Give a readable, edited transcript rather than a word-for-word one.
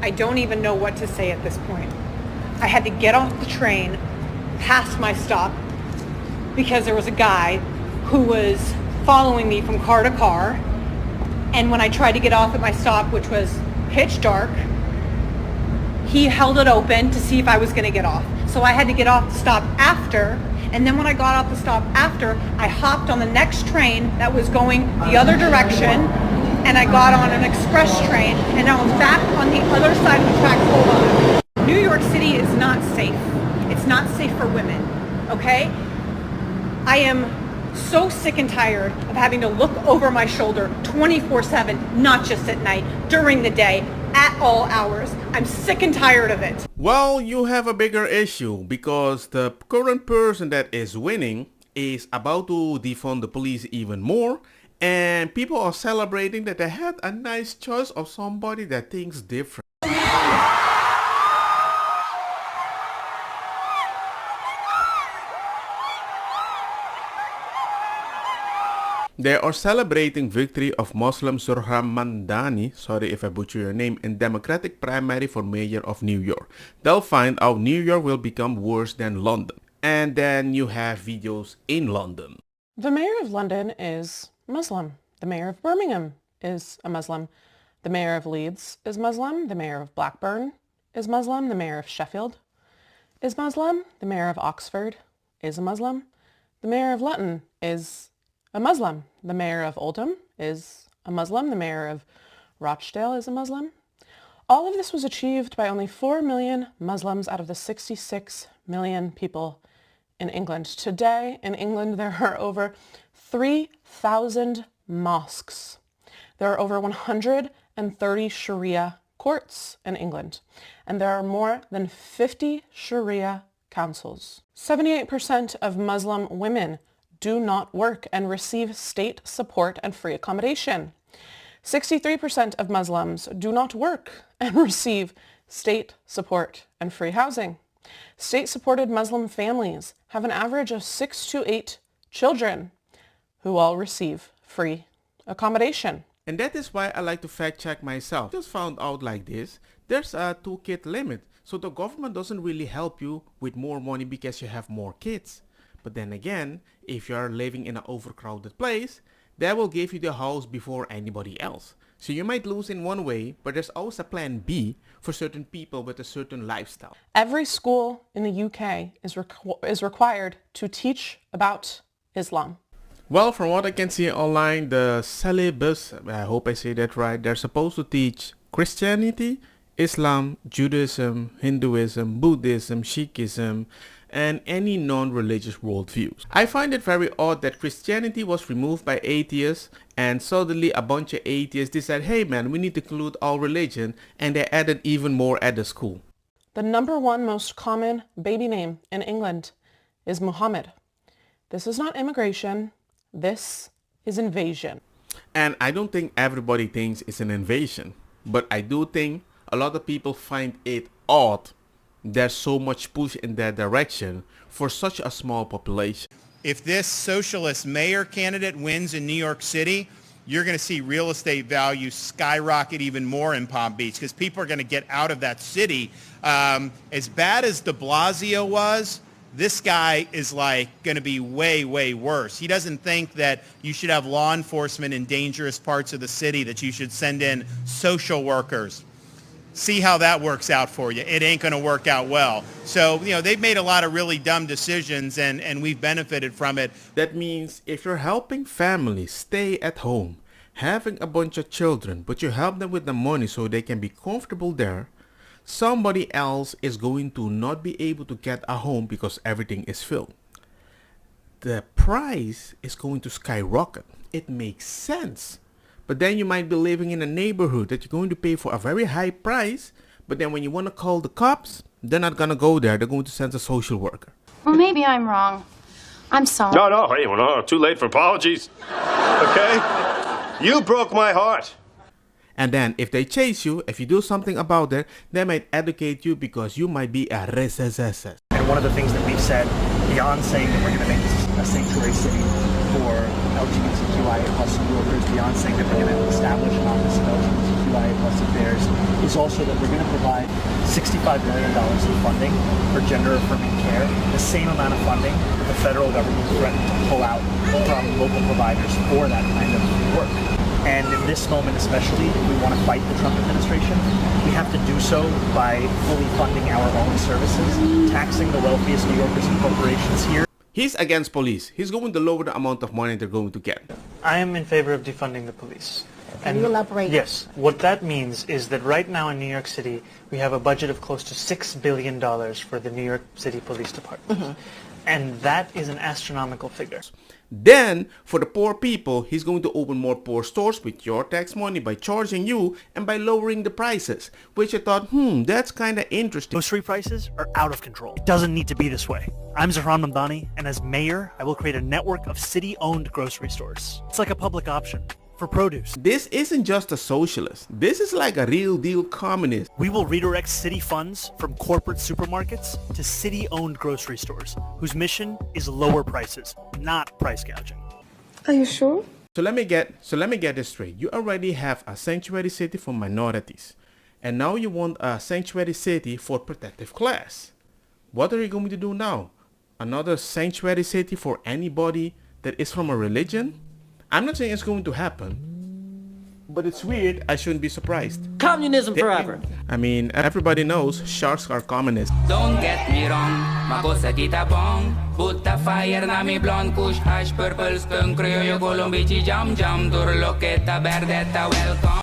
I don't even know what to say at this point. I had to get off the train past my stop because there was a guy who was following me from car to car. And when I tried to get off at my stop, which was pitch dark, he held it open to see if I was going to get off. So I had to get off the stop after. And then when I got off the stop after, I hopped on the next train that was going the other direction. And I got on an express train. And now I'm back on the other side of the tracks. Hold on. New York City is not safe. It's not safe for women. Okay? I am so sick and tired of having to look over my shoulder 24/7, not just at night, during the day, at all hours. I'm sick and tired of it. Well, you have a bigger issue because the current person that is winning is about to defund the police even more, and people are celebrating that they had a nice choice of somebody that thinks different. They are celebrating victory of Muslim Surham Mandani, sorry if I butcher your name, in Democratic primary for mayor of New York. They'll find out New York will become worse than London. And then you have videos in London. The mayor of London is Muslim. The mayor of Birmingham is a Muslim. The mayor of Leeds is Muslim. The mayor of Blackburn is Muslim. The mayor of Sheffield is Muslim. The mayor of Oxford is a Muslim. The mayor of Luton is a Muslim. The mayor of Oldham is a Muslim. The mayor of Rochdale is a Muslim. All of this was achieved by only 4 million Muslims out of the 66 million people in England. Today in England there are over 3,000 mosques. There are over 130 Sharia courts in England, and there are more than 50 Sharia councils. 78% of Muslim women do not work and receive state support and free accommodation. 63% of Muslims do not work and receive state support and free housing. State-supported Muslim families have an average of 6 to 8 children who all receive free accommodation. And that is why I like to fact check myself. Just found out like this, there's a 2-kid limit. So the government doesn't really help you with more money because you have more kids. But then again, if you are living in an overcrowded place, they will give you the house before anybody else. So you might lose in one way, but there's always a plan B for certain people with a certain lifestyle. Every school in the UK is required to teach about Islam. Well, from what I can see online, the syllabus, I hope I say that right, they're supposed to teach Christianity, Islam, Judaism, Hinduism, Buddhism, Sikhism, and any non-religious worldviews. I find it very odd that Christianity was removed by atheists, and suddenly a bunch of atheists decided, hey man, we need to include all religion, and they added even more at the school. The number one most common baby name in England is Muhammad. This is not immigration, this is invasion. And I don't think everybody thinks it's an invasion, but I do think a lot of people find it odd there's so much push in that direction for such a small population. If this socialist mayor candidate wins in New York City, you're going to see real estate values skyrocket even more in Palm Beach because people are going to get out of that city. As bad as de Blasio was, this guy is like going to be way, way worse. He doesn't think that you should have law enforcement in dangerous parts of the city, that you should send in social workers. See how that works out for you. It ain't going to work out well. So, they've made a lot of really dumb decisions and we've benefited from it. That means if you're helping families stay at home, having a bunch of children, but you help them with the money so they can be comfortable there, somebody else is going to not be able to get a home because everything is filled. The price is going to skyrocket. It makes sense. But then you might be living in a neighborhood that you're going to pay for a very high price, but then when you want to call the cops, they're not going to go there. They're going to send a social worker. Well, maybe I'm wrong. I'm sorry. No, hey, well, no, too late for apologies. Okay? You broke my heart. And then if they chase you, if you do something about it, they might educate you because you might be a racist. And one of the things that we've said, beyond saying that we're going to make this a sanctuary city for LGBTQIA plus workers, beyond saying that we're going to establish an office of LGBTQIA less of theirs, is also that we're going to provide $65 million in funding for gender-affirming care, the same amount of funding that the federal government threatened to pull out from local providers for that kind of work. And in this moment especially, if we want to fight the Trump administration, we have to do so by fully funding our own services, taxing the wealthiest New Yorkers and corporations here. He's against police. He's going to lower the amount of money they're going to get. I am in favor of defunding the police. Can you elaborate? Yes. What that means is that right now in New York City, we have a budget of close to $6 billion for the New York City Police Department. And that is an astronomical figure. Then, for the poor people, he's going to open more poor stores with your tax money by charging you and by lowering the prices, which I thought, that's kind of interesting. Grocery prices are out of control. Doesn't need to be this way. I'm Zahran Mamdani, and as mayor, I will create a network of city-owned grocery stores. It's like a public option for produce. This isn't just a socialist. This is like a real deal communist. We will redirect city funds from corporate supermarkets to city-owned grocery stores, whose mission is lower prices, not price gouging. Are you sure? So let me get this straight. You already have a sanctuary city for minorities, and now you want a sanctuary city for protective class. What are you going to do now? Another sanctuary city for anybody that is from a religion? I'm not saying it's going to happen, but it's weird. I shouldn't be surprised. Communism forever. I mean, everybody knows sharks are communists. Don't get me wrong, makosa kita bong. Put the fire na mi blonde kush hash purple skunk criollo colombici jam jam. Turloqueta verdeta welcome.